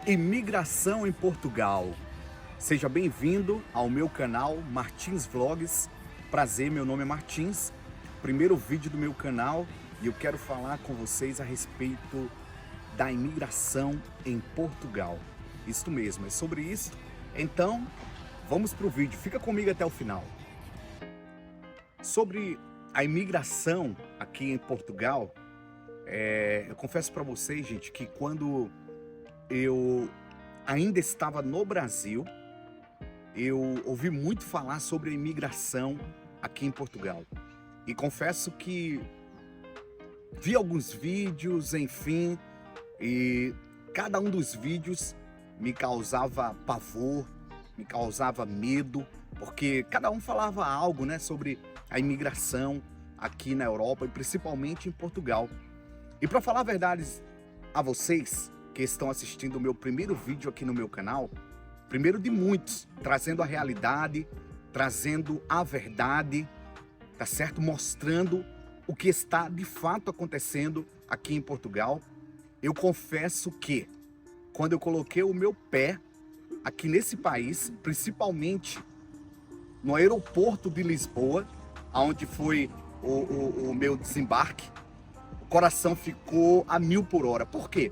Imigração em Portugal. Seja bem-vindo ao meu canal Martins Vlogs. Prazer, meu nome é Martins. Primeiro vídeo do meu canal e eu quero falar com vocês a respeito da imigração em Portugal. Isso mesmo, é sobre isso. Então, vamos para o vídeo. Fica comigo até o final. Sobre a imigração aqui em Portugal, eu confesso para vocês, gente, que quando eu ainda estava no Brasil, eu ouvi muito falar sobre a imigração aqui em Portugal. E confesso que vi alguns vídeos, enfim, e cada um dos vídeos me causava pavor, me causava medo, porque cada um falava algo, né, sobre a imigração aqui na Europa e principalmente em Portugal. E para falar a verdade a vocês que estão assistindo o meu primeiro vídeo aqui no meu canal, primeiro de muitos, trazendo a realidade, trazendo a verdade, tá certo? Mostrando o que está de fato acontecendo aqui em Portugal. Eu confesso que quando eu coloquei o meu pé aqui nesse país, principalmente no aeroporto de Lisboa, onde foi o meu desembarque, o coração ficou a 1000 por hora. Por quê?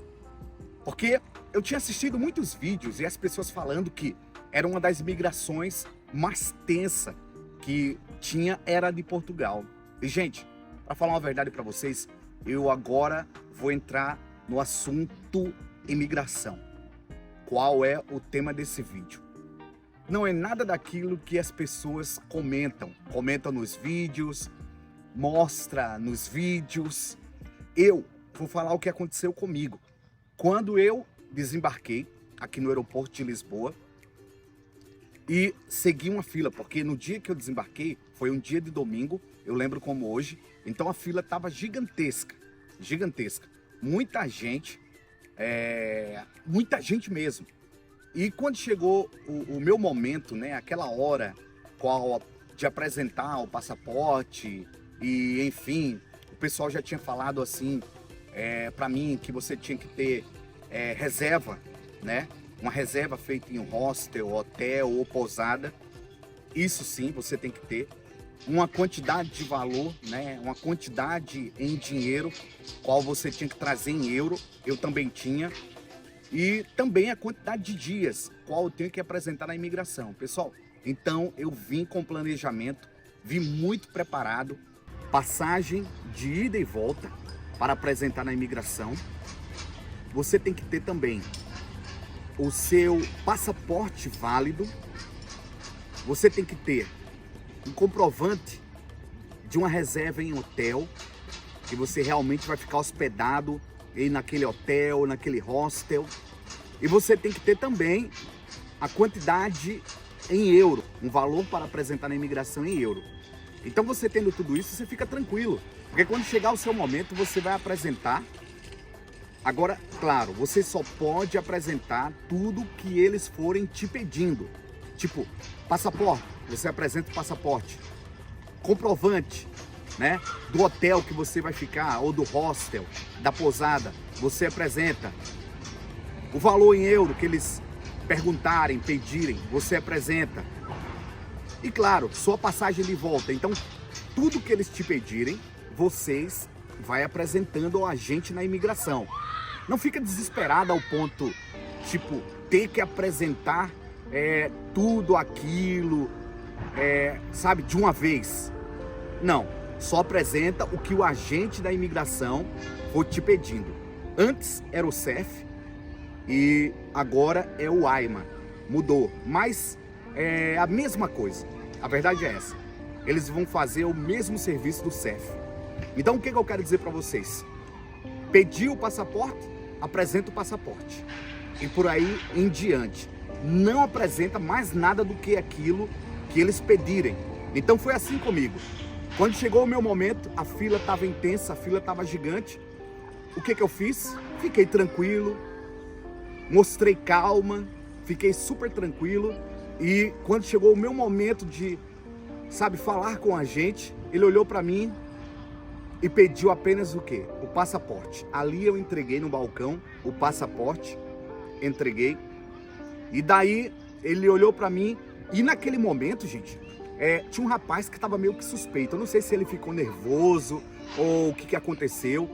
Porque eu tinha assistido muitos vídeos e as pessoas falando que era uma das imigrações mais tensas que tinha, era de Portugal. E, gente, para falar uma verdade para vocês, eu agora vou entrar no assunto imigração. Qual é o tema desse vídeo? Não é nada daquilo que as pessoas comentam nos vídeos, mostra nos vídeos. Eu vou falar o que aconteceu comigo quando eu desembarquei aqui no aeroporto de Lisboa e segui uma fila, porque no dia que eu desembarquei foi um dia de domingo, eu lembro como hoje, então a fila estava gigantesca, gigantesca, muita gente mesmo. E quando chegou o meu momento, né, aquela hora de apresentar o passaporte e enfim, o pessoal já tinha falado assim para mim que você tinha que ter reserva, né? Uma reserva feita em um hostel, hotel ou pousada. Isso sim, você tem que ter uma quantidade de valor, né? Uma quantidade em dinheiro, qual você tinha que trazer em euro. Eu também tinha. E também a quantidade de dias, qual eu tenho que apresentar na imigração. Pessoal, então eu vim com planejamento, vim muito preparado, passagem de ida e volta para apresentar na imigração. Você tem que ter também o seu passaporte válido. Você tem que ter um comprovante de uma reserva em hotel, que você realmente vai ficar hospedado aí naquele hotel, naquele hostel. E você tem que ter também a quantidade em euro, um valor para apresentar na imigração em euro. Então você tendo tudo isso, você fica tranquilo, porque quando chegar o seu momento, você vai apresentar. Agora, claro, você só pode apresentar tudo que eles forem te pedindo. Tipo, passaporte, você apresenta o passaporte. Comprovante, né, do hotel que você vai ficar, ou do hostel, da pousada, você apresenta. O valor em euro que eles perguntarem, pedirem, você apresenta. E claro, sua passagem de volta. Então, tudo que eles te pedirem, vocês vai apresentando ao agente na imigração. Não fica desesperado ao ponto, tipo, ter que apresentar tudo aquilo, sabe, de uma vez. Não, só apresenta o que o agente da imigração for te pedindo. Antes era o CEF e agora é o AIMA. Mudou, mas é a mesma coisa. A verdade é essa. Eles vão fazer o mesmo serviço do CEF. Então o que eu quero dizer para vocês? Pediu o passaporte, apresenta o passaporte. E por aí em diante. Não apresenta mais nada do que aquilo que eles pedirem. Então foi assim comigo. Quando chegou o meu momento, a fila estava intensa, a fila estava gigante. O que eu fiz? Fiquei tranquilo, mostrei calma, fiquei super tranquilo. E quando chegou o meu momento de, sabe, falar com a gente, ele olhou para mim e pediu apenas o quê? O passaporte. Ali eu entreguei no balcão o passaporte entreguei. E daí ele olhou pra mim e naquele momento, gente, tinha um rapaz que tava meio que suspeito. Eu não sei se ele ficou nervoso ou o que aconteceu.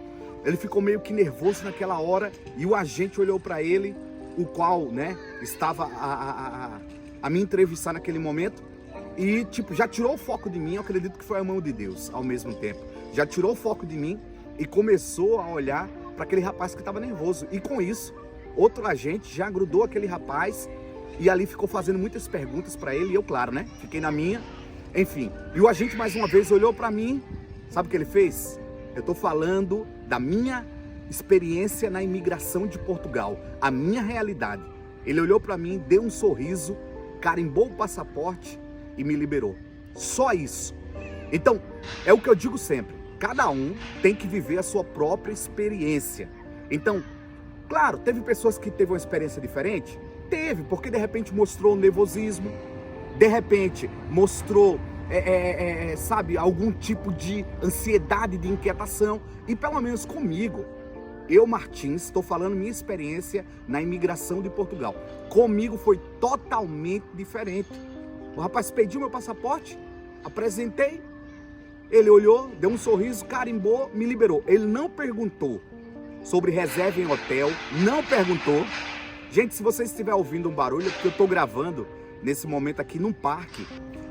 Ele ficou meio que nervoso naquela hora e o agente olhou pra ele, o qual, né, estava a me entrevistar naquele momento e, tipo, já tirou o foco de mim. Eu acredito que foi a mão de Deus ao mesmo tempo. Já tirou o foco de mim e começou a olhar para aquele rapaz que estava nervoso. E com isso, outro agente já grudou aquele rapaz e ali ficou fazendo muitas perguntas para ele. E eu, claro, né, fiquei na minha. Enfim, e o agente mais uma vez olhou para mim. Sabe o que ele fez? Eu tô falando da minha experiência na imigração de Portugal, a minha realidade. Ele olhou para mim, deu um sorriso, carimbou o passaporte e me liberou. Só isso. Então, é o que eu digo sempre. Cada um tem que viver a sua própria experiência. Então, claro, teve pessoas que teve uma experiência diferente? Teve, porque de repente mostrou nervosismo, de repente mostrou, sabe, algum tipo de ansiedade, de inquietação. E pelo menos comigo, eu, Martins, estou falando minha experiência na imigração de Portugal. Comigo foi totalmente diferente. O rapaz pediu meu passaporte, apresentei, ele olhou, deu um sorriso, carimbou, me liberou. Ele não perguntou sobre reserva em hotel, não perguntou. Gente, se você estiver ouvindo um barulho, é porque eu estou gravando nesse momento aqui num parque.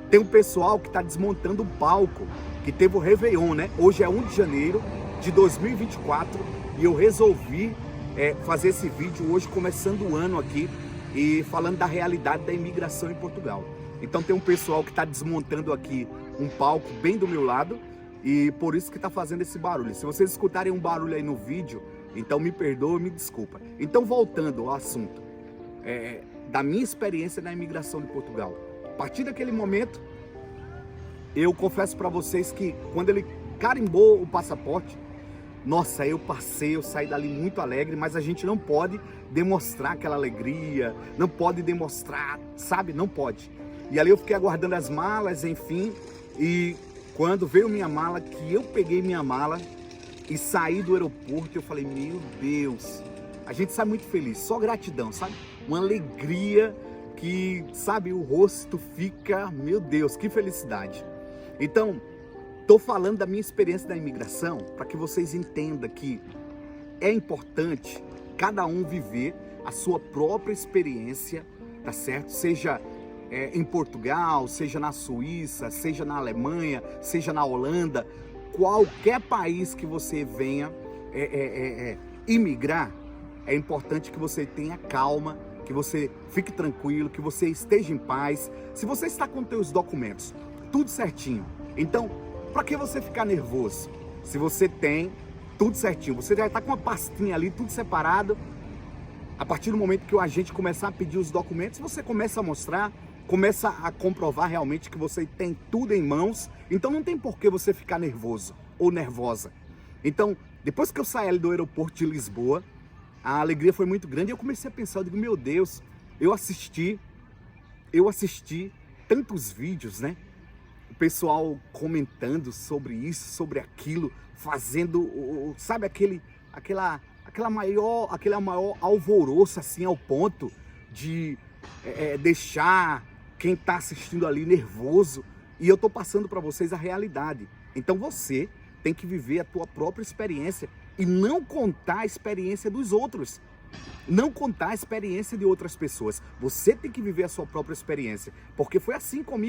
Tem um pessoal que está desmontando o palco, que teve o Réveillon, né? Hoje é 1 de janeiro de 2024 e eu resolvi fazer esse vídeo hoje, começando o ano aqui e falando da realidade da imigração em Portugal. Então tem um pessoal que está desmontando aqui um palco bem do meu lado e por isso que está fazendo esse barulho. Se vocês escutarem um barulho aí no vídeo, então me perdoa, me desculpa. Então voltando ao assunto da minha experiência na imigração de Portugal. A partir daquele momento, eu confesso para vocês que quando ele carimbou o passaporte, nossa, eu saí dali muito alegre, mas a gente não pode demonstrar aquela alegria, não pode demonstrar, sabe? Não pode. E ali eu fiquei aguardando as malas, enfim, e quando veio minha mala, que eu peguei minha mala e saí do aeroporto, eu falei, meu Deus, a gente sai muito feliz, só gratidão, sabe? Uma alegria que, sabe, o rosto fica, meu Deus, que felicidade. Então, estou falando da minha experiência da imigração para que vocês entendam que é importante cada um viver a sua própria experiência, tá certo? Seja em Portugal, seja na Suíça, seja na Alemanha, seja na Holanda, qualquer país que você venha imigrar, é importante que você tenha calma, que você fique tranquilo, que você esteja em paz. Se você está com seus documentos tudo certinho, então para que você ficar nervoso? Se você tem tudo certinho, você já está com uma pastinha ali, tudo separado. A partir do momento que o agente começar a pedir os documentos, você começa a mostrar, começa a comprovar realmente que você tem tudo em mãos. Então não tem por que você ficar nervoso ou nervosa. Então, depois que eu saí ali do aeroporto de Lisboa, a alegria foi muito grande. Eu comecei a pensar, eu digo, meu Deus, eu assisti tantos vídeos, né? O pessoal comentando sobre isso, sobre aquilo, fazendo, sabe, aquele maior alvoroço, assim, ao ponto de deixar quem está assistindo ali nervoso. E eu estou passando para vocês a realidade. Então você tem que viver a tua própria experiência e não contar a experiência dos outros. Não contar a experiência de outras pessoas. Você tem que viver a sua própria experiência, porque foi assim comigo.